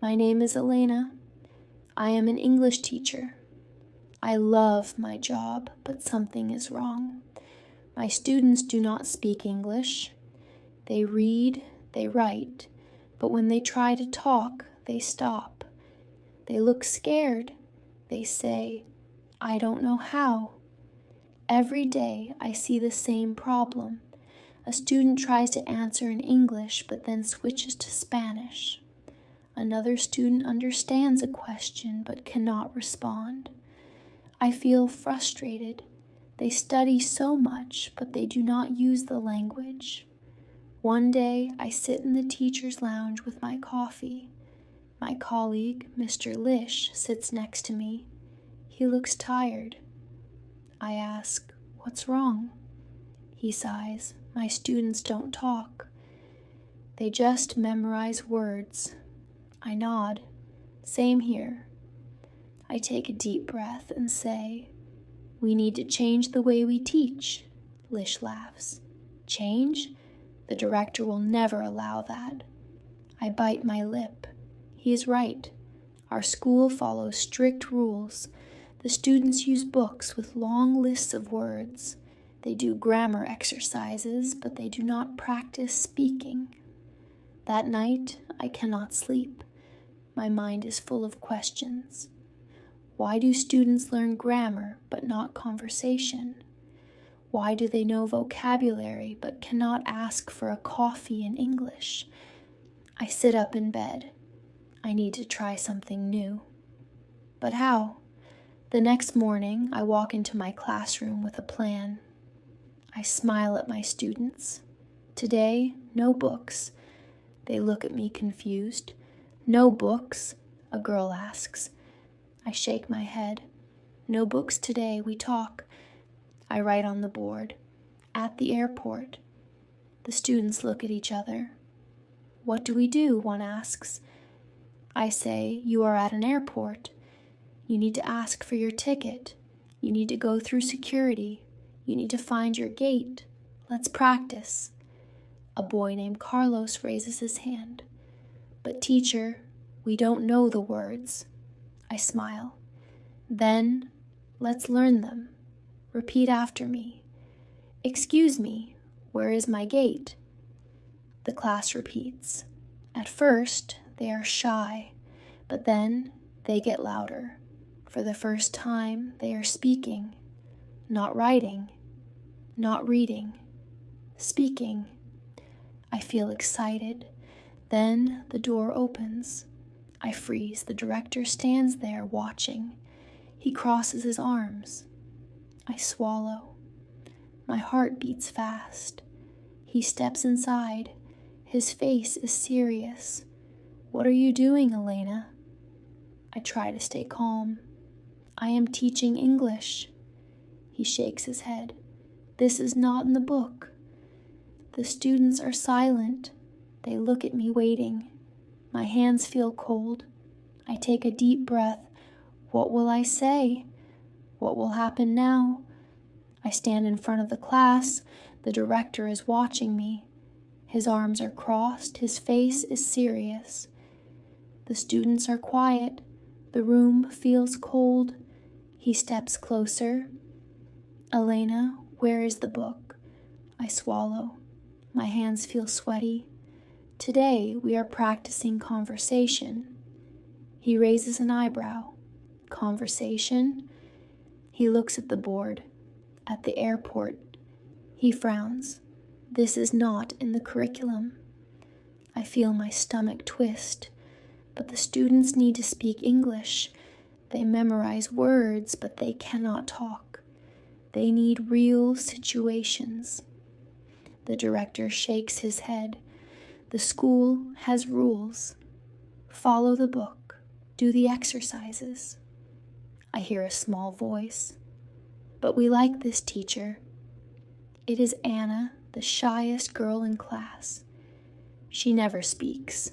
My name is Elena. I am an English teacher. I love my job, but something is wrong. My students do not speak English. They read, they write, but when they try to talk, they stop. They look scared. They say, I don't know how. Every day I see the same problem. A student tries to answer in English, but then switches to Spanish. Another student understands a question, but cannot respond. I feel frustrated. They study so much, but they do not use the language. One day, I sit in the teacher's lounge with my coffee. My colleague, Mr. Lish, sits next to me. He looks tired. I ask, "What's wrong?" He sighs, "My students don't talk. They just memorize words." I nod. Same here. I take a deep breath and say, "We need to change the way we teach." Lish laughs. Change? The director will never allow that. I bite my lip. He is right. Our school follows strict rules. The students use books with long lists of words. They do grammar exercises, but they do not practice speaking. That night, I cannot sleep. My mind is full of questions. Why do students learn grammar but not conversation? Why do they know vocabulary but cannot ask for a coffee in English? I sit up in bed. I need to try something new. But how? The next morning, I walk into my classroom with a plan. I smile at my students. Today, no books. They look at me confused. No books, a girl asks. I shake my head. No books today, we talk. I write on the board. At the airport. The students look at each other. What do we do? One asks. I say, you are at an airport. You need to ask for your ticket. You need to go through security. You need to find your gate. Let's practice. A boy named Carlos raises his hand. But teacher, we don't know the words. I smile. Then, let's learn them. Repeat after me. Excuse me, where is my gate? The class repeats. At first, they are shy, but then they get louder. For the first time, they are speaking, not writing, not reading, speaking. I feel excited. Then the door opens. I freeze. The director stands there watching. He crosses his arms. I swallow. My heart beats fast. He steps inside. His face is serious. What are you doing, Elena? I try to stay calm. I am teaching English. He shakes his head. This is not in the book. The students are silent. They look at me waiting. My hands feel cold. I take a deep breath. What will I say? What will happen now? I stand in front of the class. The director is watching me. His arms are crossed. His face is serious. The students are quiet. The room feels cold. He steps closer. Elena, where is the book? I swallow. My hands feel sweaty. Today we are practicing conversation. He raises an eyebrow. Conversation? He looks at the board. At the airport. He frowns. This is not in the curriculum. I feel my stomach twist. But the students need to speak English. They memorize words, but they cannot talk. They need real situations. The director shakes his head. The school has rules. Follow the book. Do the exercises. I hear a small voice. But we like this teacher. It is Anna, the shyest girl in class. She never speaks.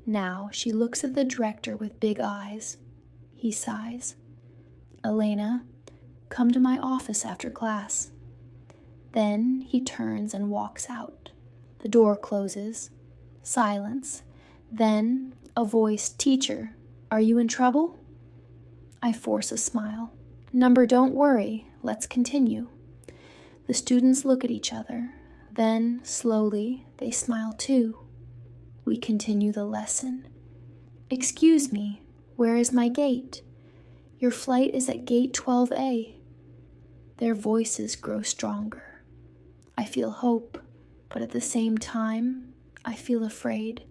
Now she looks at the director with big eyes. He sighs. Elena, come to my office after class. Then he turns and walks out. The door closes. Silence. Then A voice, "Teacher, are you in trouble?" I force a smile. "Number, don't worry. Let's continue." The students look at each other. Then, slowly, they smile too. We continue the lesson. "Excuse me, where is my gate?" "Your flight is at gate 12A. Their voices grow stronger. I feel hope, but at the same time, I feel afraid.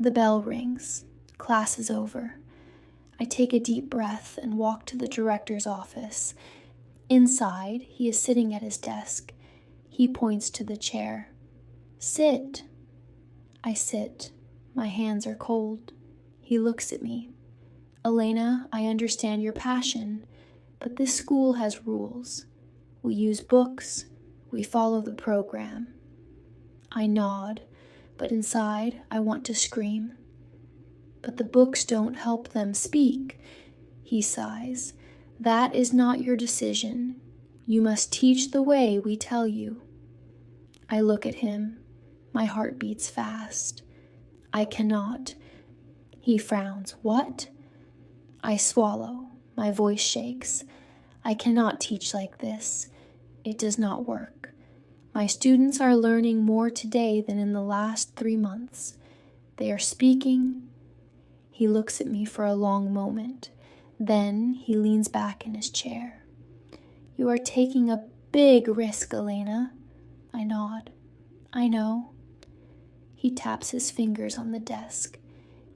The bell rings. Class is over. I take a deep breath and walk to the director's office. Inside, he is sitting at his desk. He points to the chair. "Sit." I sit. My hands are cold. He looks at me. "Elena, I understand your passion, but this school has rules. We use books. We follow the program." I nod, but inside I want to scream. "But the books don't help them speak." He sighs. "That is not your decision. You must teach the way we tell you." I look at him. My heart beats fast. "I cannot." He frowns. "What?" I swallow. My voice shakes. "I cannot teach like this. It does not work. My students are learning more today than in the last 3 months. They are speaking." He looks at me for a long moment. Then he leans back in his chair. "You are taking a big risk, Elena." I nod. "I know." He taps his fingers on the desk.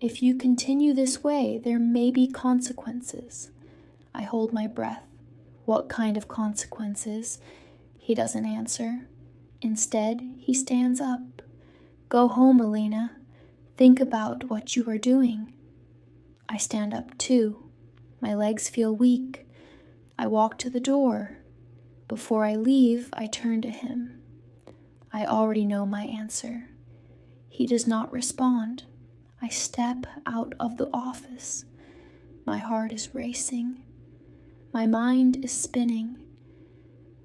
"If you continue this way, there may be consequences." I hold my breath. "What kind of consequences?" He doesn't answer. Instead, he stands up. "Go home, Elena. Think about what you are doing." I stand up too. My legs feel weak. I walk to the door. Before I leave, I turn to him. I already know my answer. He does not respond. I step out of the office. My heart is racing. My mind is spinning.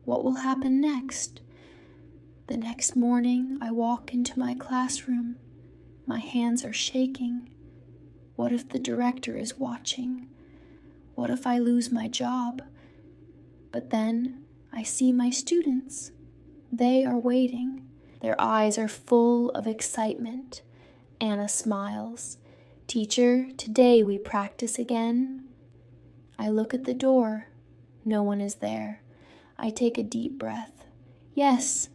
What will happen next? The next morning, I walk into my classroom. My hands are shaking. What if the director is watching? What if I lose my job? But then I see my students. They are waiting. Their eyes are full of excitement. Anna smiles. "Teacher, today we practice again." I look at the door. No one is there. I take a deep breath. "Yes,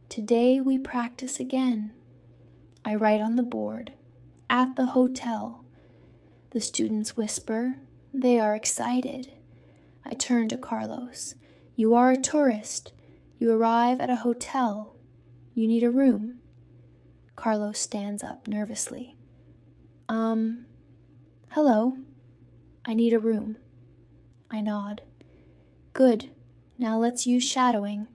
today we practice again." I write on the board, "At the hotel." The students whisper. They are excited. I turn to Carlos. "You are a tourist. You arrive at a hotel. You need a room." Carlos stands up nervously. Hello. I need a room." I nod. "Good. Now let's use shadowing."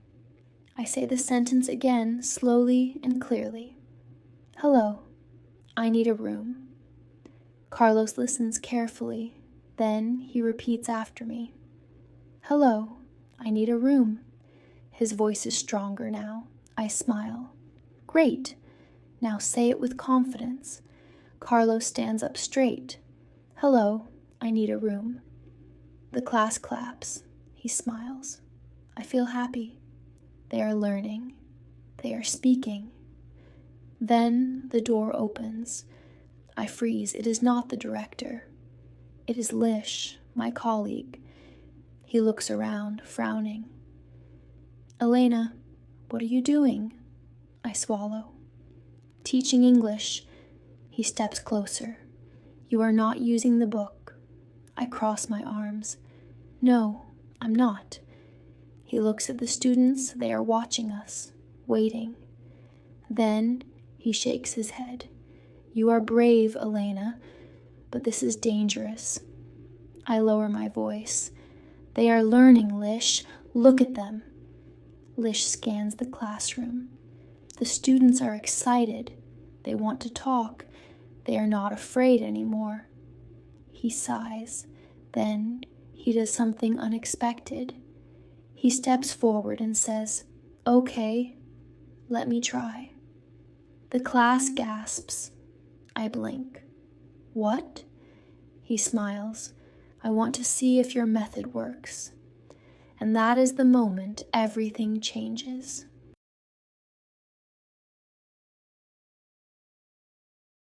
I say the sentence again, slowly and clearly. "Hello. I need a room." Carlos listens carefully. Then he repeats after me. "Hello. I need a room." His voice is stronger now. I smile. "Great. Now say it with confidence." Carlos stands up straight. "Hello. I need a room." The class claps. He smiles. I feel happy. They are learning. They are speaking. Then the door opens. I freeze. It is not the director. It is Lish, my colleague. He looks around, frowning. "Elena, what are you doing?" I swallow. "Teaching English." He steps closer. "You are not using the book." I cross my arms. "No, I'm not." He looks at the students. They are watching us, waiting. Then he shakes his head. "You are brave, Elena, but this is dangerous." I lower my voice. "They are learning, Lish. Look at them." Lish scans the classroom. The students are excited. They want to talk. They are not afraid anymore. He sighs. Then he does something unexpected. He steps forward and says, "Okay, let me try." The class gasps. I blink. What? He smiles. I want to see if your method works. And that is the moment everything changes.